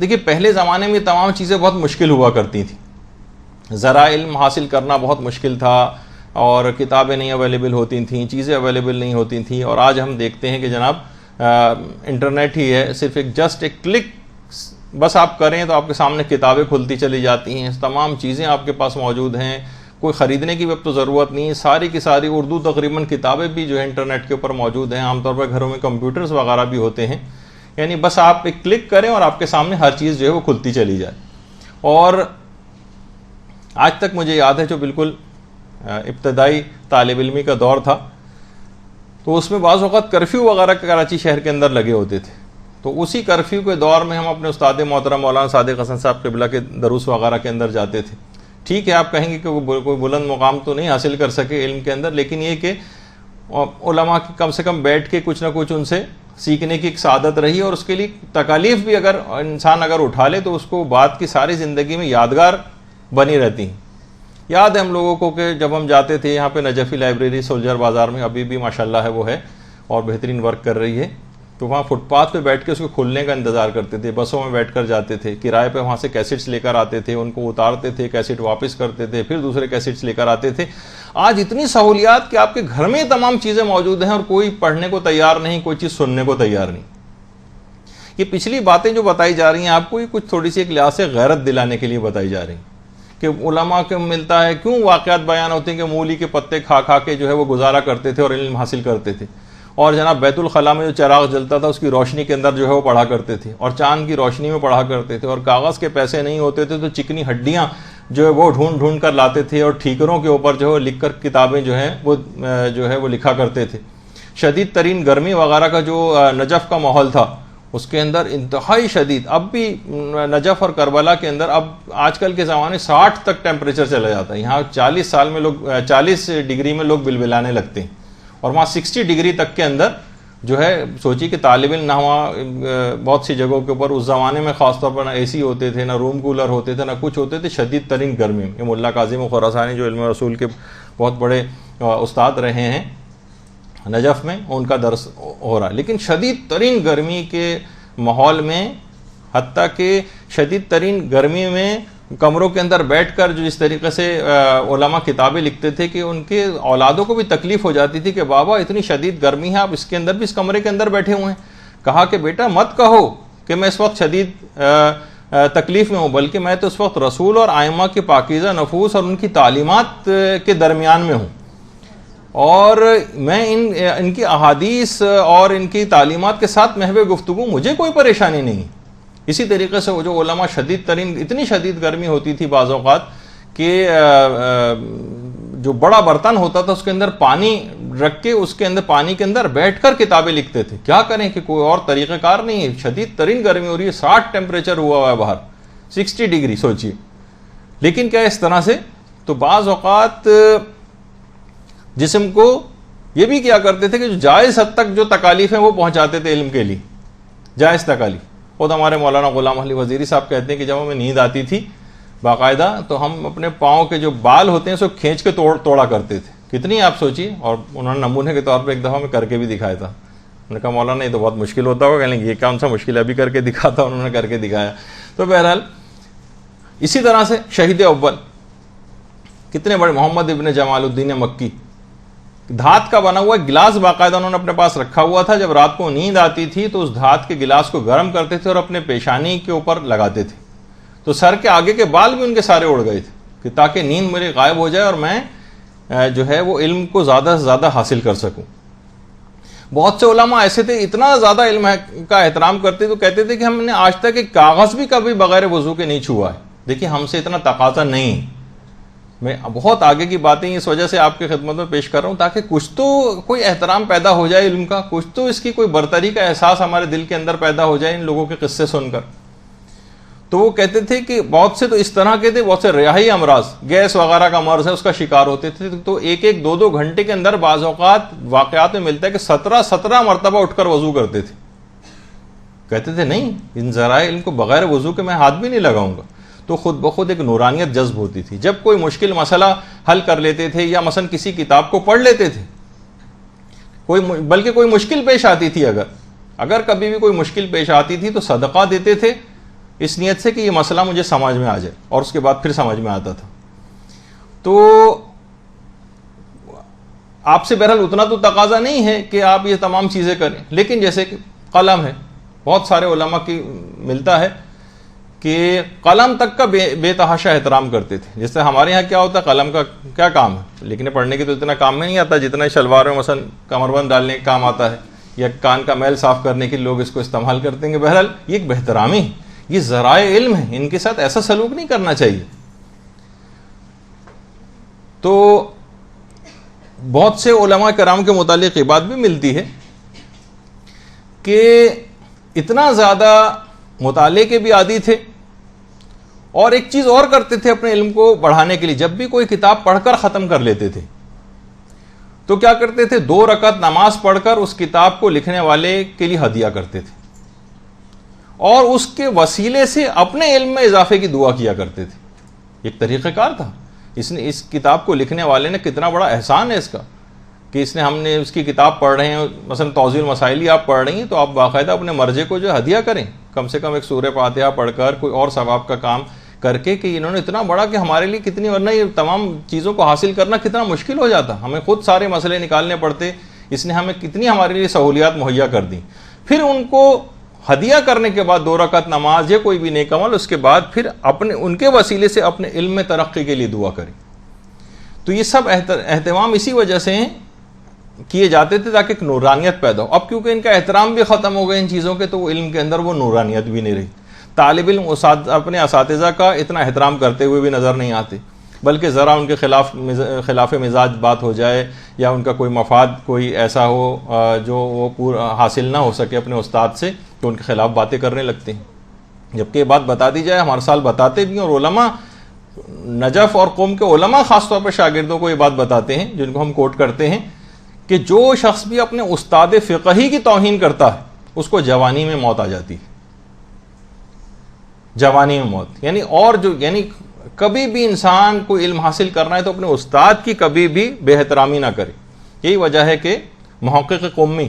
دیکھیے پہلے زمانے میں تمام چیزیں بہت مشکل ہوا کرتی تھیں، ذرائع علم حاصل کرنا بہت مشکل تھا، اور کتابیں نہیں اویلیبل ہوتی تھیں، چیزیں اویلیبل نہیں ہوتی تھیں. اور آج ہم دیکھتے ہیں کہ جناب انٹرنیٹ ہی ہے، صرف جسٹ ایک کلک بس آپ کریں تو آپ کے سامنے کتابیں کھلتی چلی جاتی ہیں، تمام چیزیں آپ کے پاس موجود ہیں، کوئی خریدنے کی بھی اب تو ضرورت نہیں ہے. ساری کی ساری اردو تقریباً کتابیں بھی جو ہے انٹرنیٹ کے اوپر موجود ہیں. عام طور پر گھروں میں کمپیوٹرز وغیرہ بھی ہوتے ہیں، یعنی بس آپ ایک کلک کریں اور آپ کے سامنے ہر چیز جو ہے وہ کھلتی چلی جائے. اور آج تک مجھے یاد ہے جو بالکل ابتدائی طالب علمی کا دور تھا، تو اس میں بعض اوقات کرفیو وغیرہ کراچی شہر کے اندر لگے ہوتے تھے. تو اسی کرفیو کے دور میں ہم اپنے استاد محترم مولانا صادق حسن صاحب قبلہ کے دروس وغیرہ کے اندر جاتے تھے. ٹھیک ہے آپ کہیں گے کہ کوئی بلند مقام تو نہیں حاصل کر سکے علم کے اندر، لیکن یہ کہ علماء کی کم سے کم بیٹھ کے کچھ نہ کچھ ان سے سیکھنے کی ایک سعادت رہی، اور اس کے لیے تکالیف بھی اگر انسان اٹھا لے تو اس کو بعد کی ساری زندگی میں یادگار بنی رہتی ہیں. یاد ہے ہم لوگوں کو کہ جب ہم جاتے تھے یہاں پہ نجفی لائبریری سولجر بازار میں، ابھی بھی ماشاءاللہ ہے وہ ہے اور بہترین ورک کر رہی ہے، تو وہاں فٹ پاتھ پہ بیٹھ کے اس کو کھلنے کا انتظار کرتے تھے. بسوں میں بیٹھ کر جاتے تھے، کرائے پہ وہاں سے کیسٹس لے کر آتے تھے، ان کو اتارتے تھے، کیسٹ واپس کرتے تھے، پھر دوسرے کیسٹس لے کر آتے تھے. آج اتنی سہولیات کہ آپ کے گھر میں تمام چیزیں موجود ہیں اور کوئی پڑھنے کو تیار نہیں، کوئی چیز سننے کو تیار نہیں. یہ پچھلی باتیں جو بتائی جا رہی ہیں آپ کو، یہ کچھ تھوڑی سی ایک لحاظ سے غیرت دلانے کے لیے بتائی جا رہی ہیں کہ علماء کو ملتا ہے. کیوں واقعات بیان ہوتے ہیں کہ مولی کے پتے کھا کھا کے جو ہے وہ گزارا کرتے تھے اور علم حاصل کرتے تھے، اور جناب بیت الخلاء میں جو چراغ جلتا تھا اس کی روشنی کے اندر جو ہے وہ پڑھا کرتے تھے، اور چاند کی روشنی میں پڑھا کرتے تھے، اور کاغذ کے پیسے نہیں ہوتے تھے تو چکنی ہڈیاں جو ہے وہ ڈھونڈ کر لاتے تھے، اور ٹھیکروں کے اوپر جو ہے لکھ کر کتابیں جو ہے وہ لکھا کرتے تھے. شدید ترین گرمی وغیرہ کا جو نجف کا ماحول تھا اس کے اندر انتہائی شدید، اب بھی نجف اور کربلا کے اندر اب آج کل کے زمانے 60 تک ٹیمپریچر چلا جاتا ہے. یہاں 40 ڈگری میں لوگ بلبلانے لگتے ہیں، اور وہاں 60 ڈگری تک کے اندر جو ہے سوچی کہ طالب علم نہ وہاں بہت سی جگہوں کے اوپر اس زمانے میں خاص طور پر نہ اے سی ہوتے تھے، نہ روم کولر ہوتے تھے، نہ کچھ ہوتے تھے. شدید ترین گرمی میں ملا کاظم خراسانی جو علم رسول کے بہت بڑے استاد رہے ہیں نجف میں، ان کا درس ہو رہا ہے. لیکن شدید ترین گرمی کے ماحول میں، حتیٰ کہ شدید ترین گرمی میں کمروں کے اندر بیٹھ کر جو جس طریقے سے علماء کتابیں لکھتے تھے کہ ان کے اولادوں کو بھی تکلیف ہو جاتی تھی کہ بابا اتنی شدید گرمی ہے، آپ اس کے اندر بھی اس کمرے کے اندر بیٹھے ہوئے ہیں. کہا کہ بیٹا مت کہو کہ میں اس وقت شدید تکلیف میں ہوں، بلکہ میں تو اس وقت رسول اور ائمہ کے پاکیزہ نفوس اور ان کی تعلیمات کے درمیان میں ہوں، اور میں ان کی احادیث اور ان کی تعلیمات کے ساتھ محو گفتگو، مجھے کوئی پریشانی نہیں. اسی طریقے سے وہ جو علماء شدید ترین، اتنی شدید گرمی ہوتی تھی بعض اوقات کہ جو بڑا برتن ہوتا تھا اس کے اندر پانی رکھ کے اس کے اندر پانی کے اندر بیٹھ کر کتابیں لکھتے تھے. کیا کریں کہ کوئی اور طریقہ کار نہیں ہے، شدید ترین گرمی ہو رہی ہے، 60 ٹیمپریچر ہوا ہے باہر، 60 ڈگری سوچیے. لیکن کیا اس طرح سے تو بعض اوقات جسم کو یہ بھی کیا کرتے تھے کہ جو جائز حد تک جو تکالیف ہیں وہ پہنچاتے تھے علم کے لیے، جائز تکالیف. خود ہمارے مولانا غلام علی وزیری صاحب کہتے ہیں کہ جب ہمیں نیند آتی تھی باقاعدہ تو ہم اپنے پاؤں کے جو بال ہوتے ہیں اس کو کھینچ کے توڑا کرتے تھے. کتنی آپ سوچیے. اور انہوں نے نمونے کے طور پہ ایک دفعہ میں کر کے بھی دکھایا تھا. انہوں نے کہا مولانا یہ تو بہت مشکل ہوتا ہوگا، کہیں یہ کون سا مشکل ہے، ابھی کر کے دکھاتا. انہوں نے کر کے دکھایا. تو بہرحال اسی طرح سے شہید اول کتنے بڑے محمد ابن جمال الدین مکی، دھات کا بنا ہوا گلاس باقاعدہ انہوں نے اپنے پاس رکھا ہوا تھا. جب رات کو نیند آتی تھی تو اس دھات کے گلاس کو گرم کرتے تھے اور اپنے پیشانی کے اوپر لگاتے تھے، تو سر کے آگے کے بال بھی ان کے سارے اڑ گئے تھے کہ تاکہ نیند میری غائب ہو جائے اور میں جو ہے وہ علم کو زیادہ سے زیادہ حاصل کر سکوں. بہت سے علماء ایسے تھے اتنا زیادہ علم کا احترام کرتے تو کہتے تھے کہ ہم نے آج تک ایک کاغذ بھی کبھی بغیر وضو کے نہیں چھوا ہے. دیکھیے ہم سے اتنا تقاضا نہیں. میں بہت آگے کی باتیں اس وجہ سے آپ کی خدمت میں پیش کر رہا ہوں تاکہ کچھ تو کوئی احترام پیدا ہو جائے علم کا، کچھ تو اس کی کوئی برتری کا احساس ہمارے دل کے اندر پیدا ہو جائے ان لوگوں کے قصے سن کر. تو وہ کہتے تھے کہ بہت سے تو اس طرح کے تھے، بہت سے ریاحی امراض، گیس وغیرہ کا مرض ہے اس کا شکار ہوتے تھے، تو ایک 2 گھنٹے کے اندر بعض اوقات واقعات میں ملتا ہے کہ 17 مرتبہ اٹھ کر وضو کرتے تھے. کہتے تھے نہیں ان ذرائع علم کو بغیر وضو کے میں ہاتھ بھی نہیں لگاؤں گا. تو خود بخود ایک نورانیت جذب ہوتی تھی. جب کوئی مشکل مسئلہ حل کر لیتے تھے یا مثلا کسی کتاب کو پڑھ لیتے تھے، بلکہ کوئی مشکل پیش آتی تھی، اگر کبھی بھی کوئی مشکل پیش آتی تھی تو صدقہ دیتے تھے اس نیت سے کہ یہ مسئلہ مجھے سمجھ میں آ جائے، اور اس کے بعد پھر سمجھ میں آتا تھا. تو آپ سے بہرحال اتنا تو تقاضا نہیں ہے کہ آپ یہ تمام چیزیں کریں، لیکن جیسے کہ قلم ہے، بہت سارے علماء کی ملتا ہے کہ قلم تک کا بے تحاشا احترام کرتے تھے. جیسے ہمارے یہاں کیا ہوتا ہے، قلم کا کیا کام ہے، لکھنے پڑھنے کی تو اتنا کام میں نہیں آتا جتنا شلوار میں مثلا کمربند ڈالنے کا کام آتا ہے، یا کان کا میل صاف کرنے کے لوگ اس کو استعمال کرتے ہیں. کہ بہرحال یہ ایک بہترامی ہے، یہ ذرائع علم ہے، ان کے ساتھ ایسا سلوک نہیں کرنا چاہیے. تو بہت سے علماء کرام کے متعلق یہ بات بھی ملتی ہے کہ اتنا زیادہ مطالعے کے بھی عادی تھے، اور ایک چیز اور کرتے تھے اپنے علم کو بڑھانے کے لیے. جب بھی کوئی کتاب پڑھ کر ختم کر لیتے تھے تو کیا کرتے تھے، 2 رکعت نماز پڑھ کر اس کتاب کو لکھنے والے کے لیے ہدیہ کرتے تھے، اور اس کے وسیلے سے اپنے علم میں اضافے کی دعا کیا کرتے تھے. ایک طریقہ کار تھا. اس کتاب کو لکھنے والے نے کتنا بڑا احسان ہے اس کا کہ ہم نے اس کی کتاب پڑھ رہے ہیں، مثلا توضیح المسائل آپ پڑھ رہی ہیں تو آپ باقاعدہ اپنے مرجے کو جو ہدیہ کریں، کم سے کم ایک سورہ فاتحہ پڑھ کر کوئی اور ثواب کا کام کر کے، کہ انہوں نے اتنا بڑا کہ ہمارے لیے کتنی، ورنہ یہ تمام چیزوں کو حاصل کرنا کتنا مشکل ہو جاتا، ہمیں خود سارے مسئلے نکالنے پڑتے. اس نے ہمیں کتنی ہمارے لیے سہولیات مہیا کر دی. پھر ان کو ہدیہ کرنے کے بعد 2 رکعت نماز یا کوئی بھی نیک عمل، اس کے بعد پھر اپنے ان کے وسیلے سے اپنے علم میں ترقی کے لیے دعا کریں. تو یہ سب اہتمام اسی وجہ سے کیے جاتے تھے تاکہ ایک نورانیت پیدا ہو. اب کیونکہ ان کا احترام بھی ختم ہو گئے ان چیزوں کے، تو وہ علم کے اندر وہ نورانیت بھی نہیں رہی. طالب علم اپنے اساتذہ کا اتنا احترام کرتے ہوئے بھی نظر نہیں آتے، بلکہ ذرا ان کے خلاف مزاج بات ہو جائے، یا ان کا کوئی مفاد کوئی ایسا ہو جو وہ پورا حاصل نہ ہو سکے اپنے استاد سے، تو ان کے خلاف باتیں کرنے لگتے ہیں. جبکہ یہ بات بتا دی جائے، ہر سال بتاتے بھی ہیں، اور علماء نجف اور قوم کے علماء خاص طور پر شاگردوں کو یہ بات بتاتے ہیں، جن کو ہم کوٹ کرتے ہیں، کہ جو شخص بھی اپنے استاد فقہی کی توہین کرتا ہے اس کو جوانی میں موت آ جاتی ہے. جوانی میں موت یعنی کبھی بھی انسان کو علم حاصل کرنا ہے تو اپنے استاد کی کبھی بھی بے احترامی نہ کرے. یہی وجہ ہے کہ محقق قمی،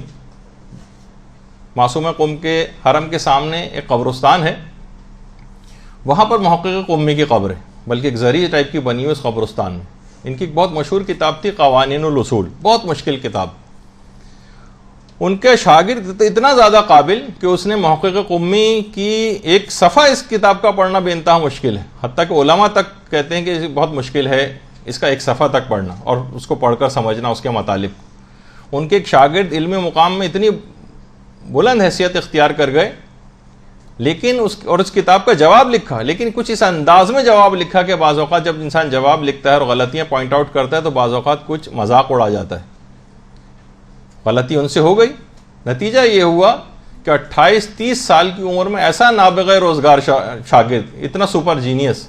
معصوم قم کے حرم کے سامنے ایک قبرستان ہے، وہاں پر محقق قمی کی قبر ہے، بلکہ ایک زرعی ٹائپ کی بنی ہوئی اس قبرستان میں. ان کی ایک بہت مشہور کتاب تھی قوانین الاصول، بہت مشکل کتاب. ان کے شاگرد اتنا زیادہ قابل کہ اس نے محقق قمی کی ایک صفحہ اس کتاب کا پڑھنا بے انتہا مشکل ہے، حتیٰ کہ علماء تک کہتے ہیں کہ بہت مشکل ہے اس کا ایک صفحہ تک پڑھنا اور اس کو پڑھ کر سمجھنا اس کے مطالب. ان کے ایک شاگرد علم مقام میں اتنی بلند حیثیت اختیار کر گئے، لیکن اس کتاب کا جواب لکھا، لیکن کچھ اس انداز میں جواب لکھا کہ بعض اوقات جب انسان جواب لکھتا ہے اور غلطیاں پوائنٹ آؤٹ کرتا ہے تو بعض اوقات کچھ مذاق اڑا جاتا ہے. غلطی ان سے ہو گئی، نتیجہ یہ ہوا کہ 28-30 سال کی عمر میں ایسا نابغہ روزگار شاگرد، اتنا سپر جینیس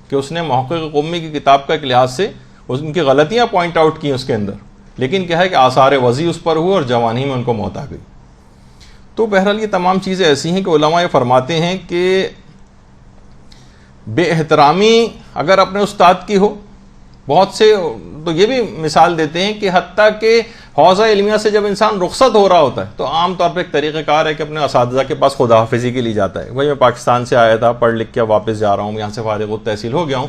کہ اس نے محقق قمی کی کتاب کا ایک لحاظ سے ان کی غلطیاں پوائنٹ آؤٹ کی اس کے اندر، لیکن کیا ہے کہ آثار وضع اس پر ہوئے اور جوانی میں ان کو موت آ گئی. تو بہرحال یہ تمام چیزیں ایسی ہیں کہ علماء یہ فرماتے ہیں کہ بے احترامی اگر اپنے استاد کی ہو، بہت سے تو یہ بھی مثال دیتے ہیں کہ حتیٰ کہ حوزہ علمیہ سے جب انسان رخصت ہو رہا ہوتا ہے تو عام طور پہ ایک طریقہ کار ہے کہ اپنے اساتذہ کے پاس خدا حافظی کے لیے جاتا ہے. بھائی میں پاکستان سے آیا تھا، پڑھ لکھ کے واپس جا رہا ہوں، یہاں سے فارغ التحصیل ہو گیا ہوں.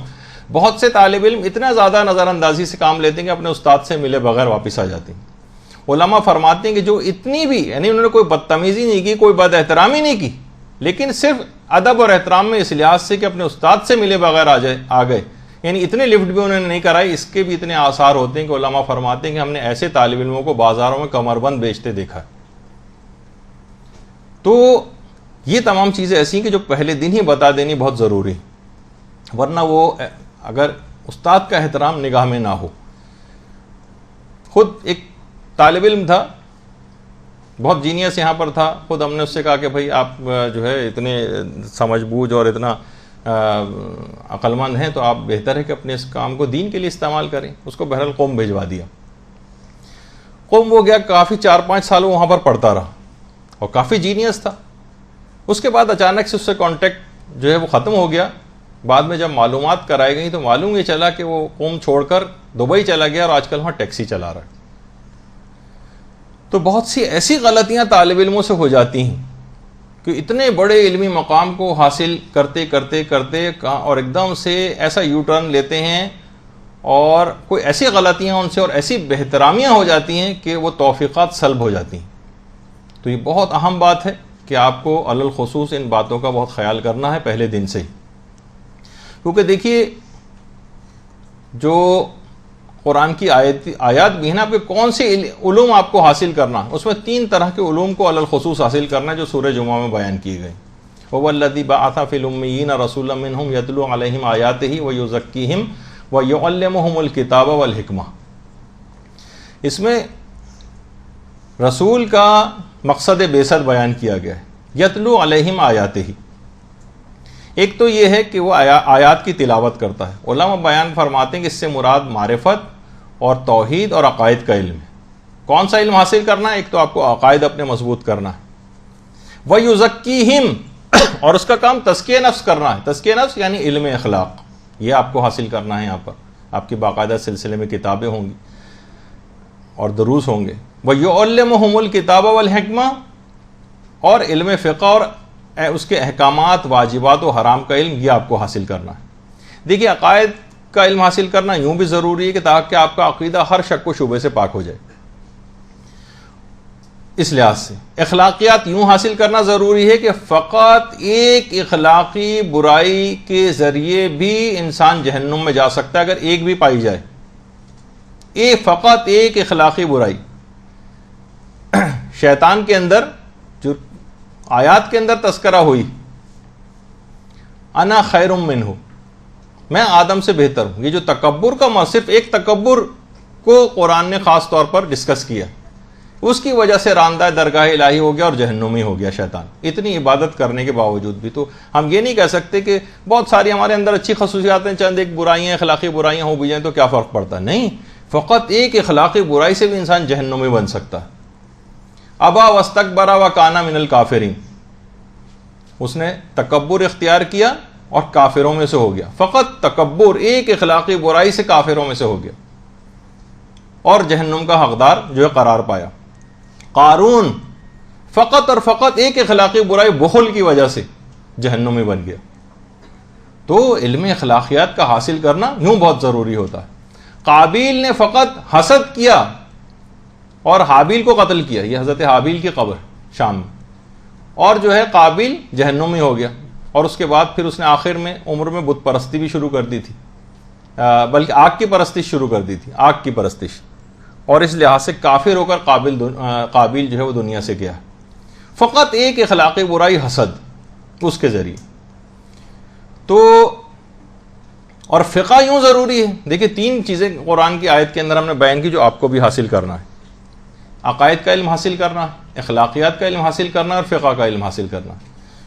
بہت سے طالب علم اتنا زیادہ نظر اندازی سے کام لیتے ہیں کہ اپنے استاد سے ملے بغیر واپس آ جاتے ہیں. علماء فرماتے ہیں کہ جو اتنی بھی، یعنی انہوں نے کوئی بدتمیزی نہیں کی، کوئی بد احترامی نہیں کی، لیکن صرف ادب اور احترام میں اس لحاظ سے کہ اپنے استاد سے ملے بغیر آ گئے، یعنی اتنے لفٹ بھی انہوں نے نہیں کرائی، اس کے بھی اتنے آثار ہوتے ہیں کہ علماء فرماتے ہیں کہ ہم نے ایسے طالب علموں کو بازاروں میں کمر بند بیچتے دیکھا. تو یہ تمام چیزیں ایسی ہیں کہ جو پہلے دن ہی بتا دینی بہت ضروری، ورنہ وہ اگر استاد کا احترام نگاہ میں نہ ہو. خود ایک طالب علم تھا، بہت جینیس یہاں پر تھا، خود ہم نے اس سے کہا کہ بھائی آپ جو ہے اتنے سمجھ بوجھ اور اتنا عقل مند ہیں تو آپ بہتر ہے کہ اپنے اس کام کو دین کے لیے استعمال کریں. اس کو بہرحال قوم بھجوا دیا. قوم وہ گیا، کافی 4-5 سال وہاں پر پڑھتا رہا اور کافی جینیس تھا. اس کے بعد اچانک سے اس سے کانٹیکٹ جو ہے وہ ختم ہو گیا. بعد میں جب معلومات کرائی گئی تو معلوم یہ چلا کہ وہ قوم چھوڑ کر دبئی چلا گیا اور آج کل وہاں ٹیکسی چلا رہا ہے. تو بہت سی ایسی غلطیاں طالب علموں سے ہو جاتی ہیں کہ اتنے بڑے علمی مقام کو حاصل کرتے کرتے کرتے اور ایک دم سے ایسا یو ٹرن لیتے ہیں اور کوئی ایسی غلطیاں ان سے اور ایسی بہترامیاں ہو جاتی ہیں کہ وہ توفیقات سلب ہو جاتی ہیں. تو یہ بہت اہم بات ہے کہ آپ کو علی الخصوص ان باتوں کا بہت خیال کرنا ہے پہلے دن سے ہی. کیونکہ دیکھیے جو قرآن کی آیات بھی ہیں نا، آپ کے کون سے علوم آپ کو حاصل کرنا، اس میں 3 طرح کے علوم کو علی الخصوص حاصل کرنا ہے جو سورہ جمعہ میں بیان کیے گئے. هو الذی بعث فی الامیین رسولا منہم یتلو علیہم آیاتہ ویزکیہم ویعلمہم الکتاب والحکمہ. اس میں رسول کا مقصد بعثت بیان کیا گیا ہے. یتلو علیہم آیاتہ، ایک تو یہ ہے کہ وہ آیات کی تلاوت کرتا ہے. علماء بیان فرماتے ہیں کہ اس سے مراد معرفت اور توحید اور عقائد کا علم ہے. کون سا علم حاصل کرنا ہے؟ ایک تو آپ کو عقائد اپنے مضبوط کرنا ہے. وَيُزَكِّيهِمْ، اور اس کا کام تزکیہ نفس کرنا ہے. تزکیہ نفس یعنی علم اخلاق، یہ آپ کو حاصل کرنا ہے. یہاں پر آپ کی باقاعدہ سلسلے میں کتابیں ہوں گی اور دروس ہوں گے. وَيُعَلِّمُهُمُ الْكِتَابَ وَالْحِكْمَةَ، اور علم فقہ اور اس کے احکامات، واجبات و حرام کا علم، یہ آپ کو حاصل کرنا ہے. دیکھیے عقائد کا علم حاصل کرنا یوں بھی ضروری ہے کہ تاکہ آپ کا عقیدہ ہر شک و شبہے سے پاک ہو جائے. اس لحاظ سے اخلاقیات یوں حاصل کرنا ضروری ہے کہ فقط ایک اخلاقی برائی کے ذریعے بھی انسان جہنم میں جا سکتا ہے اگر ایک بھی پائی جائے. فقط ایک اخلاقی برائی. شیطان کے اندر جو آیات کے اندر تذکرہ ہوئی، انا خیر منہ، میں آدم سے بہتر ہوں، یہ جو تکبر کا صرف ایک تکبر کو قرآن نے خاص طور پر ڈسکس کیا، اس کی وجہ سے راندہ درگاہ الہی ہو گیا اور جہنمی ہو گیا شیطان. اتنی عبادت کرنے کے باوجود بھی تو ہم یہ نہیں کہہ سکتے کہ بہت ساری ہمارے اندر اچھی خصوصیات ہیں، چند ایک برائیاں اخلاقی برائیاں ہو بھی جائیں تو کیا فرق پڑتا ہے. نہیں، فقط ایک اخلاقی برائی سے بھی انسان جہنمی بن سکتا ہے. ابا واستکبر وکان من الکافرین، اس نے تکبر اختیار کیا اور کافروں میں سے ہو گیا. فقط تکبر، ایک اخلاقی برائی سے کافروں میں سے ہو گیا اور جہنم کا حقدار جو ہے قرار پایا. قارون فقط اور فقط ایک اخلاقی برائی بخل کی وجہ سے جہنمی بن گیا. تو علم اخلاقیات کا حاصل کرنا یوں بہت ضروری ہوتا ہے. قابیل نے فقط حسد کیا اور حابیل کو قتل کیا، یہ حضرت حابیل کی قبر شام میں، اور جو ہے قابیل جہنمی ہو گیا. اور اس کے بعد پھر اس نے آخر میں عمر میں بت پرستی بھی شروع کر دی تھی، بلکہ آگ کی پرستش شروع کر دی تھی، آگ کی پرستش. اور اس لحاظ سے کافر ہو کر قابیل جو ہے وہ دنیا سے گیا. فقط ایک اخلاقی برائی حسد، اس کے ذریعے. تو اور فقہ یوں ضروری ہے. دیکھیں 3 چیزیں قرآن کی آیت کے اندر ہم نے بیان کی جو آپ کو بھی حاصل کرنا ہے. عقائد کا علم حاصل کرنا، اخلاقیات کا علم حاصل کرنا اور فقہ کا علم حاصل کرنا.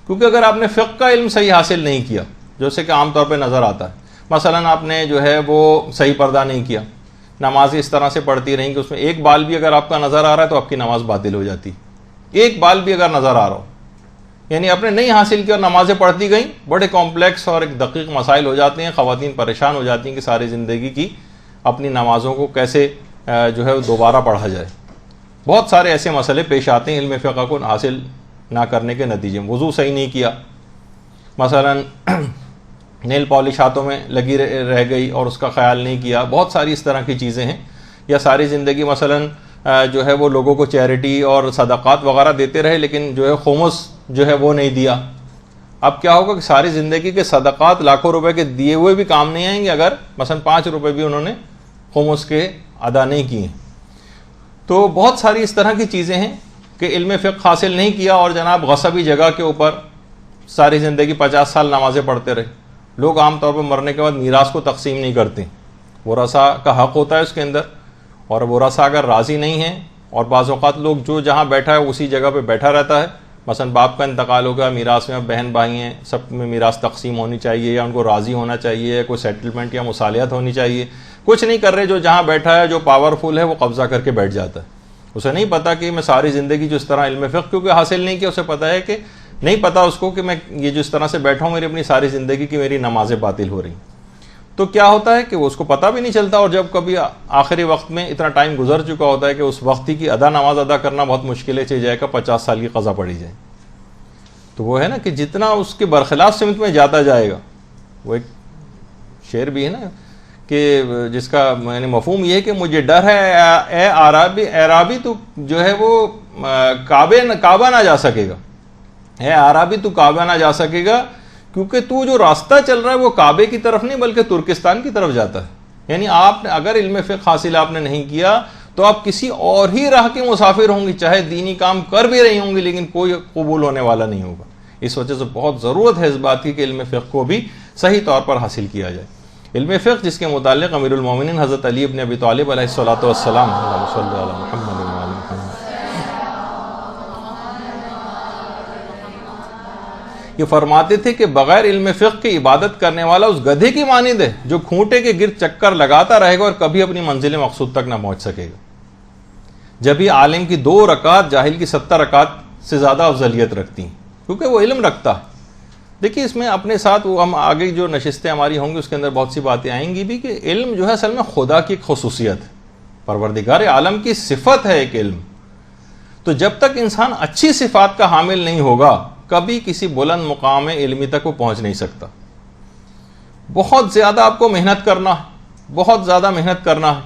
کیونکہ اگر آپ نے فقہ کا علم صحیح حاصل نہیں کیا، جیسے کہ عام طور پہ نظر آتا ہے، مثلا آپ نے جو ہے وہ صحیح پردہ نہیں کیا، نمازیں اس طرح سے پڑھتی رہیں کہ اس میں ایک بال بھی اگر آپ کا نظر آ رہا ہے تو آپ کی نماز باطل ہو جاتی. ایک بال بھی اگر نظر آ رہا ہو، یعنی آپ نے نہیں حاصل کیا اور نمازیں پڑھتی گئیں، بڑے کمپلیکس اور ایک دقیق مسائل ہو جاتے ہیں. خواتین پریشان ہو جاتی ہیں کہ ساری زندگی کی اپنی نمازوں کو کیسے جو ہے دوبارہ پڑھا جائے. بہت سارے ایسے مسئلے پیش آتے ہیں علم فقہ کو حاصل نہ کرنے کے نتیجے میں. وضو صحیح نہیں کیا، مثلا نیل پالش ہاتھوں میں لگی رہ گئی اور اس کا خیال نہیں کیا. بہت ساری اس طرح کی چیزیں ہیں. یا ساری زندگی مثلا جو ہے وہ لوگوں کو چیریٹی اور صدقات وغیرہ دیتے رہے لیکن جو ہے خمس جو ہے وہ نہیں دیا. اب کیا ہوگا کہ ساری زندگی کے صدقات لاکھوں روپے کے دیے ہوئے بھی کام نہیں آئیں گے اگر مثلا 5 روپے بھی انہوں نے خمس کے ادا نہیں کیے. تو بہت ساری اس طرح کی چیزیں ہیں کہ علم فقہ حاصل نہیں کیا اور جناب غصبی جگہ کے اوپر ساری زندگی 50 سال نمازیں پڑھتے رہے. لوگ عام طور پر مرنے کے بعد میراث کو تقسیم نہیں کرتے، ورثاء کا حق ہوتا ہے اس کے اندر، اور ورثاء اگر راضی نہیں ہیں، اور بعض اوقات لوگ جو جہاں بیٹھا ہے اسی جگہ پہ بیٹھا رہتا ہے، مثلا باپ کا انتقال ہو گیا، میراث میں بہن بھائی ہیں، سب میں میراث تقسیم ہونی چاہیے یا ان کو راضی ہونا چاہیے، کوئی سیٹلمنٹ یا مصالحت ہونی چاہیے. کچھ نہیں کر رہے، جو جہاں بیٹھا ہے جو پاورفل ہے وہ قبضہ کر کے بیٹھ جاتا ہے. اسے نہیں پتا کہ میں ساری زندگی جو اس طرح علم فقہ کیونکہ حاصل نہیں کیا، اسے پتا ہے کہ نہیں پتا اس کو کہ میں یہ جو اس طرح سے بیٹھا ہوں میری اپنی ساری زندگی کی میری نمازیں باطل ہو رہی. تو کیا ہوتا ہے کہ وہ اس کو پتہ بھی نہیں چلتا، اور جب کبھی آخری وقت میں اتنا ٹائم گزر چکا ہوتا ہے کہ اس وقت کی نماز ادا کرنا بہت مشکل ہے، چاہے جائے گا 50 سال کی قضا پڑی جائے. تو وہ ہے نا کہ جتنا اس کے برخلاف سمت میں جاتا جائے گا، وہ ایک شعر بھی ہے نا کہ جس کا یعنی مفہوم یہ ہے کہ مجھے ڈر ہے اے عرابی تو جو ہے وہ کعبہ نہ جا سکے گا، اے عرابی تو کعبہ نہ جا سکے گا، کیونکہ تو جو راستہ چل رہا ہے وہ کعبے کی طرف نہیں بلکہ ترکستان کی طرف جاتا ہے. یعنی آپ نے اگر علم فقہ حاصل آپ نے نہیں کیا تو آپ کسی اور ہی راہ کے مسافر ہوں گے، چاہے دینی کام کر بھی رہی ہوں گے لیکن کوئی قبول ہونے والا نہیں ہوگا. اس وجہ سے بہت ضرورت ہے اس بات کی کہ علم فقہ کو بھی صحیح طور پر حاصل کیا جائے. علم فقہ جس کے متعلق امیر المومنین حضرت علی ابن ابی طالب علیہ الصلوۃ والسلام یہ فرماتے تھے کہ بغیر علم فقہ کی عبادت کرنے والا اس گدھے کی مانند ہے جو کھوٹے کے گرد چکر لگاتا رہے گا اور کبھی اپنی منزل مقصود تک نہ پہنچ سکے گا. جبھی عالم کی 2 رکعت جاہل کی 70 رکعت سے زیادہ افضلیت رکھتی ہیں کیونکہ وہ علم رکھتا ہے. دیکھیے اس میں اپنے ساتھ وہ ہم آگے جو نشستیں ہماری ہوں گی اس کے اندر بہت سی باتیں آئیں گی بھی کہ علم جو ہے اصل میں خدا کی ایک خصوصیت ہے، پروردگار عالم کی صفت ہے ایک علم. تو جب تک انسان اچھی صفات کا حامل نہیں ہوگا کبھی کسی بلند مقام علمی تک وہ پہنچ نہیں سکتا. بہت زیادہ آپ کو محنت کرنا ہے، بہت زیادہ محنت کرنا ہے.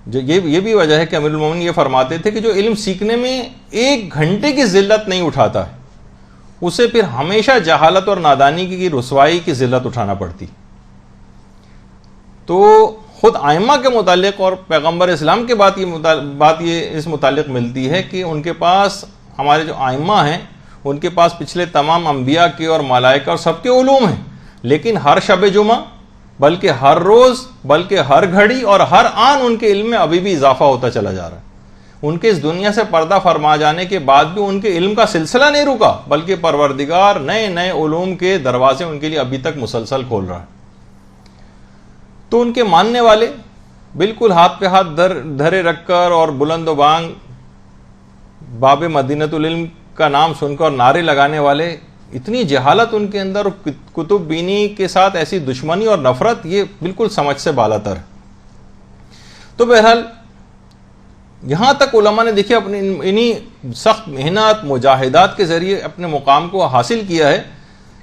یہ بھی وجہ ہے کہ امیر المومنین یہ فرماتے تھے کہ جو علم سیکھنے میں 1 گھنٹے کی ذلت نہیں اٹھاتا ہے اسے پھر ہمیشہ جہالت اور نادانی کی رسوائی کی ذلت اٹھانا پڑتی. تو خود ائمہ کے متعلق اور پیغمبر اسلام کے بات یہ اس متعلق ملتی ہے کہ ان کے پاس ہمارے جو ائمہ ہیں ان کے پاس پچھلے تمام انبیاء کے اور ملائکہ اور سب کے علوم ہیں، لیکن ہر شب جمعہ بلکہ ہر روز بلکہ ہر گھڑی اور ہر آن ان کے علم میں ابھی بھی اضافہ ہوتا چلا جا رہا ہے. ان کے اس دنیا سے پردہ فرما جانے کے بعد بھی ان کے علم کا سلسلہ نہیں رکا بلکہ پروردگار نئے نئے علوم کے دروازے ان کے لیے ابھی تک مسلسل کھول رہا ہے. تو ان کے ماننے والے بالکل ہاتھ پہ ہاتھ دھرے رکھ کر اور بلند و بانگ باب مدینۃ العلم کا نام سن کر نعرے لگانے والے، اتنی جہالت ان کے اندر، کتب بینی کے ساتھ ایسی دشمنی اور نفرت، یہ بالکل سمجھ سے بالاتر. تو بہرحال یہاں تک علماء نے دیکھیں اپنی انہی سخت محنت مجاہدات کے ذریعے اپنے مقام کو حاصل کیا ہے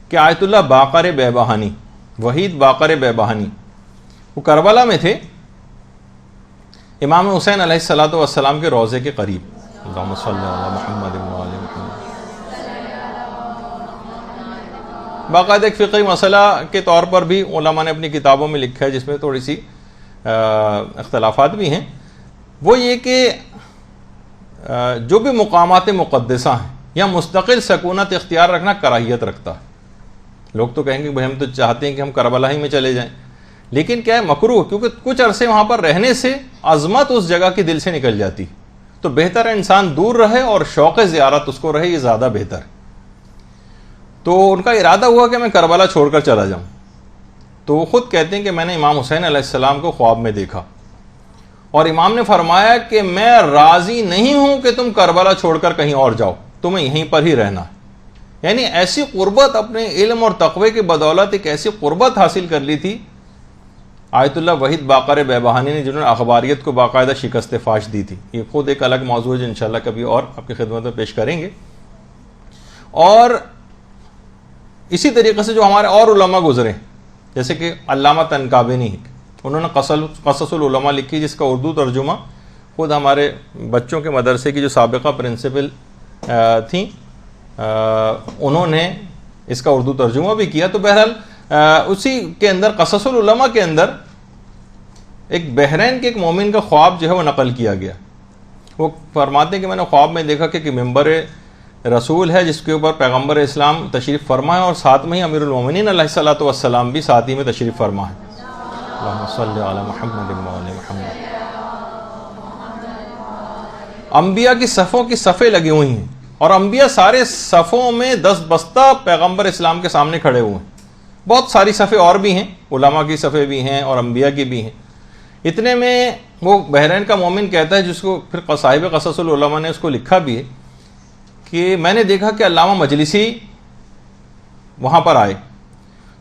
کہ آیت اللہ باقر بیبہانی، وحید باقر بیبہانی، وہ کربلا میں تھے امام حسین علیہ الصلوۃ والسلام کے روضے کے قریب. اللہم صلی علی محمد و آل محمد. باقاعدہ ایک فقہی مسئلہ کے طور پر بھی علماء نے اپنی کتابوں میں لکھا ہے جس میں تھوڑی سی اختلافات بھی ہیں. وہ یہ کہ جو بھی مقامات مقدسہ ہیں یا مستقل سکونت اختیار رکھنا کراہیت رکھتا ہے. لوگ تو کہیں گے بھائی ہم تو چاہتے ہیں کہ ہم کربلا ہی میں چلے جائیں، لیکن کیا ہے مکروہ، کیونکہ کچھ عرصے وہاں پر رہنے سے عظمت اس جگہ کی دل سے نکل جاتی. تو بہتر ہے انسان دور رہے اور شوق زیارت اس کو رہے، یہ زیادہ بہتر ہے. تو ان کا ارادہ ہوا کہ میں کربلا چھوڑ کر چلا جاؤں. تو وہ خود کہتے ہیں کہ میں نے امام حسین علیہ السلام کو خواب میں دیکھا اور امام نے فرمایا کہ میں راضی نہیں ہوں کہ تم کربلا چھوڑ کر کہیں اور جاؤ، تمہیں یہیں پر ہی رہنا ہے. یعنی ایسی قربت اپنے علم اور تقوی کی بدولت ایک ایسی قربت حاصل کر لی تھی آیت اللہ وحید باقر بیبہانی نے، جنہوں نے اخباریت کو باقاعدہ شکست فاش دی تھی. یہ خود ایک الگ موضوع ہے جو انشاءاللہ کبھی اور آپ کی خدمت میں پیش کریں گے. اور اسی طریقے سے جو ہمارے اور علماء گزرے جیسے کہ علامہ تنکابینی، انہوں نے قصص العلماء لکھی جس کا اردو ترجمہ خود ہمارے بچوں کے مدرسے کی جو سابقہ پرنسپل تھیں انہوں نے اس کا اردو ترجمہ بھی کیا. تو بہرحال اسی کے اندر قصص العلماء کے اندر ایک بحرین کے ایک مومن کا خواب جو ہے وہ نقل کیا گیا. وہ فرماتے ہیں کہ میں نے خواب میں دیکھا کہ ممبر رسول ہے جس کے اوپر پیغمبر اسلام تشریف فرما ہے اور ساتھ میں ہی امیر المومنین علیہ الصلوۃ والسلام بھی ساتھ ہی میں تشریف فرما ہے. اللہم صلی علی محمد و آل محمد. انبیاء کی صفوں کی صفیں لگی ہوئی ہیں اور انبیاء سارے صفوں میں 10 بستہ پیغمبر اسلام کے سامنے کھڑے ہوئے ہیں. بہت ساری صفیں اور بھی ہیں، علماء کی صفیں بھی ہیں اور انبیاء کی بھی ہیں. اتنے میں وہ بحرین کا مومن کہتا ہے جس کو پھر صاحب قصص العلماء نے اس کو لکھا بھی ہے کہ میں نے دیکھا کہ علامہ مجلسی وہاں پر آئے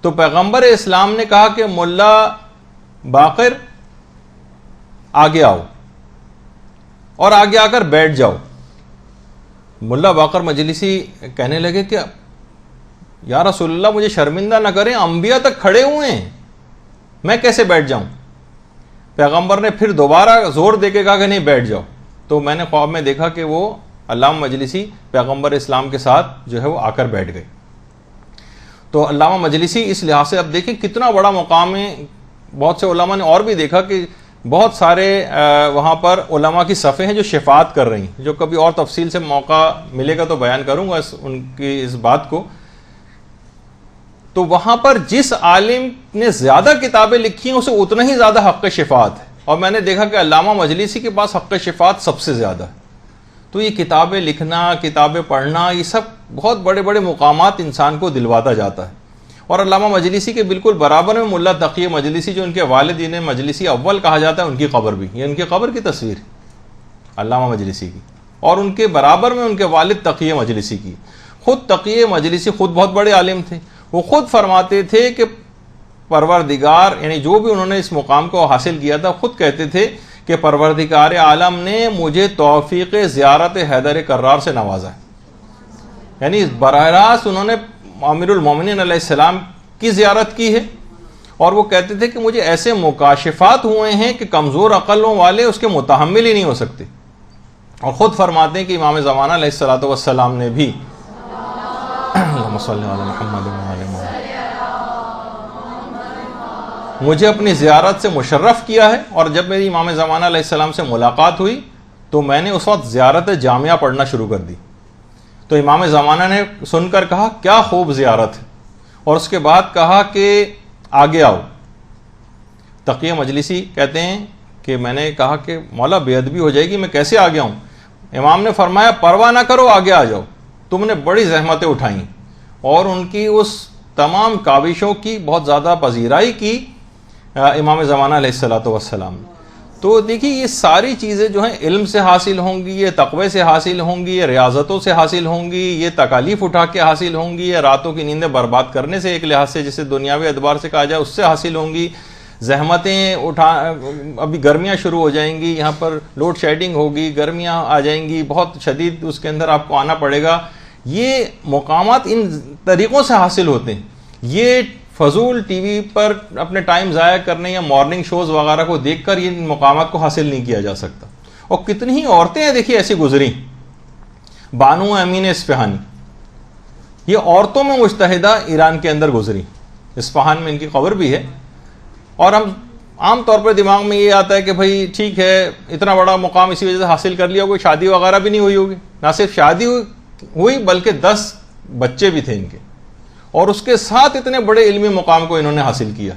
تو پیغمبر اسلام نے کہا کہ ملا باقر آگے آؤ اور آگے آ کر بیٹھ جاؤ. ملا باقر مجلسی کہنے لگے کہ یا رسول اللہ مجھے شرمندہ نہ کریں، انبیاء تک کھڑے ہوئے ہیں، میں کیسے بیٹھ جاؤں؟ پیغمبر نے پھر دوبارہ زور دے کے کہا کہ نہیں بیٹھ جاؤ. تو میں نے خواب میں دیکھا کہ وہ علامہ مجلسی پیغمبر اسلام کے ساتھ جو ہے وہ آ کر بیٹھ گئے. تو علامہ مجلسی اس لحاظ سے اب دیکھیں کتنا بڑا مقام ہے. بہت سے علماء نے اور بھی دیکھا کہ بہت سارے وہاں پر علماء کی صفیں ہیں جو شفاعت کر رہی ہیں، جو کبھی اور تفصیل سے موقع ملے گا تو بیان کروں گا ان کی اس بات کو. تو وہاں پر جس عالم نے زیادہ کتابیں لکھی ہیں اسے اتنا ہی زیادہ حق شفاعت ہے، اور میں نے دیکھا کہ علامہ مجلسی کے پاس حق شفاعت سب سے زیادہ ہے. تو یہ کتابیں لکھنا، کتابیں پڑھنا، یہ سب بہت بڑے بڑے مقامات انسان کو دلواتا جاتا ہے. اور علامہ مجلسی کے بالکل برابر میں ملا تقی مجلسی جو ان کے والدین مجلسی اول کہا جاتا ہے، ان کی قبر بھی، یہ ان کی قبر کی تصویر ہے علامہ مجلسی کی، اور ان کے برابر میں ان کے والد تقی مجلسی کی. خود تقی مجلسی خود بہت بڑے عالم تھے. وہ خود فرماتے تھے کہ پروردگار، یعنی جو بھی انہوں نے اس مقام کو حاصل کیا تھا، خود کہتے تھے کہ پروردگار عالم نے مجھے توفیق زیارت حیدر کرار سے نوازا ہے. یعنی براہ راست انہوں نے امیر المومنین علیہ السلام کی زیارت کی ہے، اور وہ کہتے تھے کہ مجھے ایسے مکاشفات ہوئے ہیں کہ کمزور عقلوں والے اس کے متحمل ہی نہیں ہو سکتے. اور خود فرماتے ہیں کہ امام زمانہ علیہ الصلوۃ والسلام نے بھی اللہم صلی علی محمد وعلی محمد مجھے اپنی زیارت سے مشرف کیا ہے. اور جب میری امام زمانہ علیہ السلام سے ملاقات ہوئی تو میں نے اس وقت زیارت جامعہ پڑھنا شروع کر دی. تو امام زمانہ نے سن کر کہا کیا خوب زیارت ہے، اور اس کے بعد کہا کہ آگے آؤ. تقی مجلسی کہتے ہیں کہ میں نے کہا کہ مولا بے ادبی ہو جائے گی، میں کیسے آگے آؤں؟ امام نے فرمایا پرواہ نہ کرو، آگے آ جاؤ، تم نے بڑی زحمتیں اٹھائیں. اور ان کی اس تمام کاوشوں کی بہت زیادہ پذیرائی کی امام زمانہ علیہ الصلوۃ والسلام. تو دیکھیے یہ ساری چیزیں جو ہیں علم سے حاصل ہوں گی، یہ تقوی سے حاصل ہوں گی، یہ ریاضتوں سے حاصل ہوں گی، یہ تکالیف اٹھا کے حاصل ہوں گی، یہ راتوں کی نیندیں برباد کرنے سے ایک لحاظ سے جسے دنیاوی اعتبار سے کہا جائے اس سے حاصل ہوں گی. زحمتیں ابھی گرمیاں شروع ہو جائیں گی، یہاں پر لوڈ شیڈنگ ہوگی، گرمیاں آ جائیں گی، بہت شدید اس کے اندر آپ کو آنا پڑے گا. یہ مقامات ان طریقوں سے حاصل ہوتے ہیں. یہ فضول ٹی وی پر اپنے ٹائم ضائع کرنے یا مارننگ شوز وغیرہ کو دیکھ کر ان مقامات کو حاصل نہیں کیا جا سکتا. اور کتنی ہی عورتیں ہیں دیکھیے ایسی گزری. بانو امین اصفہانی یہ عورتوں میں مجتہدہ ایران کے اندر گزری، اصفہان میں ان کی قبر بھی ہے. اور ہم عام طور پر دماغ میں یہ آتا ہے کہ بھائی ٹھیک ہے اتنا بڑا مقام اسی وجہ سے حاصل کر لیا، کوئی شادی وغیرہ بھی نہیں ہوئی ہوگی. نہ صرف شادی ہوئی بلکہ 10 بچے بھی تھے ان کے، اور اس کے ساتھ اتنے بڑے علمی مقام کو انہوں نے حاصل کیا.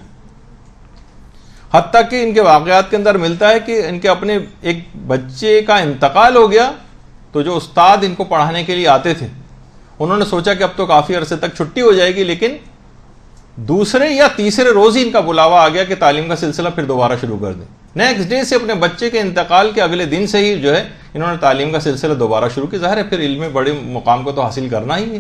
حتیٰ کہ ان کے واقعات کے اندر ملتا ہے کہ ان کے اپنے ایک بچے کا انتقال ہو گیا تو جو استاد ان کو پڑھانے کے لیے آتے تھے انہوں نے سوچا کہ اب تو کافی عرصے تک چھٹی ہو جائے گی، لیکن دوسرے یا تیسرے روز ہی ان کا بلاوا آ گیا کہ تعلیم کا سلسلہ پھر دوبارہ شروع کر دیں. نیکسٹ ڈے سے اپنے بچے کے انتقال کے اگلے دن سے ہی جو ہے انہوں نے تعلیم کا سلسلہ دوبارہ شروع کیا. ظاہر ہے پھر علمی بڑے مقام کو تو حاصل کرنا ہی ہے.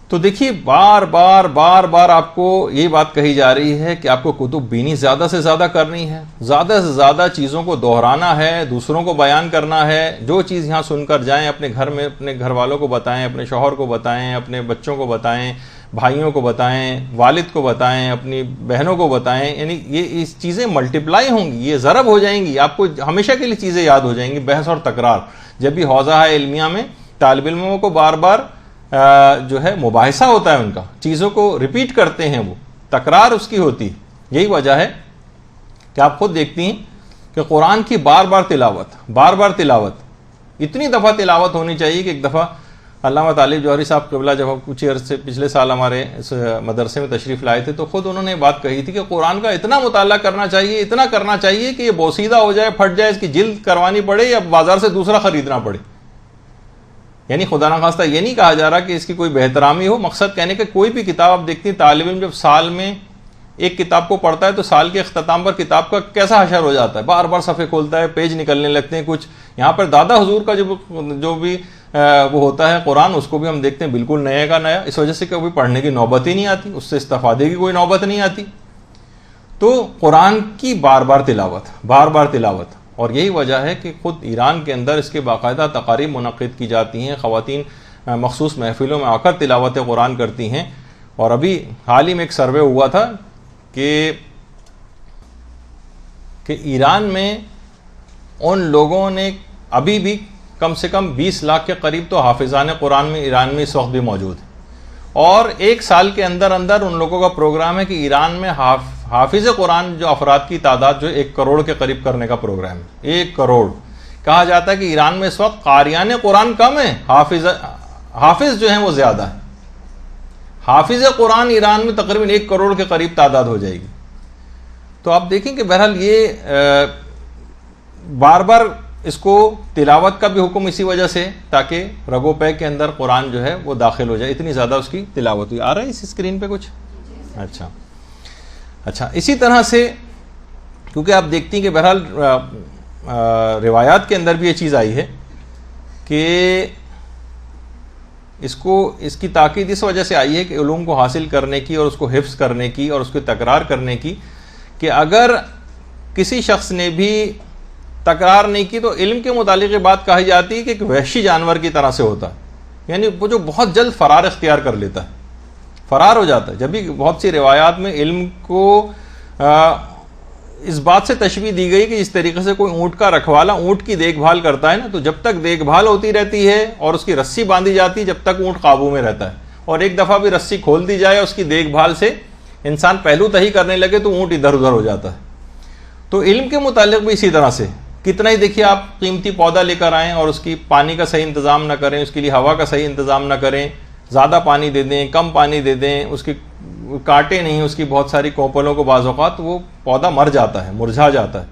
تو دیکھیے بار بار آپ کو یہی بات کہی جا رہی ہے کہ آپ کو کتب بینی زیادہ سے زیادہ کرنی ہے، زیادہ سے زیادہ چیزوں کو دہرانا ہے، دوسروں کو بیان کرنا ہے. جو چیز یہاں سن کر جائیں اپنے گھر میں اپنے گھر والوں کو بتائیں، اپنے شوہر کو بتائیں، اپنے بچوں کو بتائیں، بھائیوں کو بتائیں، والد کو بتائیں، اپنی بہنوں کو بتائیں. یعنی یہ چیزیں ملٹیپلائی ہوں گی، یہ ضرب ہو جائیں گی، آپ کو ہمیشہ کے لیے چیزیں یاد ہو جائیں گی. بحث اور تکرار جب بھی حوزہ ہے علمیہ میں طالب علموں کو بار بار جو ہے مباحثہ ہوتا ہے، ان کا چیزوں کو ریپیٹ کرتے ہیں، وہ تکرار اس کی ہوتی. یہی وجہ ہے کہ آپ خود دیکھتی ہیں کہ قرآن کی بار بار تلاوت اتنی دفعہ تلاوت ہونی چاہیے کہ ایک دفعہ علامہ طالب جوہری صاحب قبلہ جب کچھ عرصے پچھلے سال ہمارے اس مدرسے میں تشریف لائے تھے تو خود انہوں نے بات کہی تھی کہ قرآن کا اتنا مطالعہ کرنا چاہیے، اتنا کرنا چاہیے کہ یہ بوسیدہ ہو جائے، پھٹ جائے، اس کی جلد کروانی پڑے یا بازار سے دوسرا خریدنا پڑے. یعنی خدا نخواستہ یہ نہیں کہا جا رہا کہ اس کی کوئی بہترامی ہو، مقصد کہنے کہ کوئی بھی کتاب آپ دیکھتی ہیں، طالب علم جب سال میں ایک کتاب کو پڑھتا ہے تو سال کے اختتام پر کتاب کا کیسا حشر ہو جاتا ہے، بار بار صفحے کھولتا ہے، پیج نکلنے لگتے ہیں. کچھ یہاں پر دادا حضور کا جو بھی وہ ہوتا ہے قرآن، اس کو بھی ہم دیکھتے ہیں بالکل نئے کا نیا، اس وجہ سے کہ کبھی پڑھنے کی نوبت ہی نہیں آتی، اس سے استفادے کی کوئی نوبت نہیں آتی. تو قرآن کی بار بار تلاوت اور یہی وجہ ہے کہ خود ایران کے اندر اس کے باقاعدہ تقاریب منعقد کی جاتی ہیں، خواتین مخصوص محفلوں میں آ کر تلاوت قرآن کرتی ہیں. اور ابھی حال ہی میں ایک سروے ہوا تھا کہ ایران میں ان لوگوں نے ابھی بھی کم سے کم 20 لاکھ کے قریب تو حافظان قرآن میں ایران میں اس وقت بھی موجود ہیں، اور 1 سال کے اندر اندر ان لوگوں کا پروگرام ہے کہ ایران میں حافظ قرآن جو افراد کی تعداد جو 1 کروڑ کے قریب کرنے کا پروگرام ہے. 1 کروڑ. کہا جاتا ہے کہ ایران میں اس وقت قاریان قرآن کم ہیں، حافظ جو ہیں وہ زیادہ ہیں. حافظ قرآن ایران میں تقریباً 1 کروڑ کے قریب تعداد ہو جائے گی. تو آپ دیکھیں کہ بہرحال یہ بار بار اس کو تلاوت کا بھی حکم اسی وجہ سے تاکہ رگو پے کے اندر قرآن جو ہے وہ داخل ہو جائے، اتنی زیادہ اس کی تلاوت ہوئی. آ رہا ہے اس اسکرین پہ کچھ؟ اچھا. اسی طرح سے کیونکہ آپ دیکھتی ہیں کہ بہرحال روایات کے اندر بھی یہ چیز آئی ہے کہ اس کی تاکید اس وجہ سے آئی ہے کہ علوم کو حاصل کرنے کی اور اس کو حفظ کرنے کی اور اس کو تکرار کرنے کی، کہ اگر کسی شخص نے بھی تکرار نہیں کی تو علم کے متعلق یہ بات کہی جاتی ہے کہ ایک وحشی جانور کی طرح سے ہوتا ہے، یعنی وہ جو بہت جلد فرار اختیار کر لیتا ہے، فرار ہو جاتا ہے. جب بھی بہت سی روایات میں علم کو اس بات سے تشبیہ دی گئی کہ اس طریقے سے کوئی اونٹ کا رکھوالا اونٹ کی دیکھ بھال کرتا ہے نا، تو جب تک دیکھ بھال ہوتی رہتی ہے اور اس کی رسی باندھی جاتی ہے جب تک اونٹ قابو میں رہتا ہے، اور ایک دفعہ بھی رسی کھول دی جائے اس کی دیکھ بھال سے انسان پہلو تہی کرنے لگے تو اونٹ ادھر ادھر ہو جاتا ہے. تو علم کے متعلق بھی اسی طرح سے کتنا ہی دیکھیے آپ قیمتی پودا لے کر آئیں اور اس کی پانی کا صحیح انتظام نہ کریں، اس کے لیے ہوا کا صحیح انتظام نہ کریں، زیادہ پانی دے دیں کم پانی دے دیں، اس کی کاٹے نہیں اس کی بہت ساری کوپلوں کو، بعض اوقات وہ پودا مر جاتا ہے، مرجھا جاتا ہے.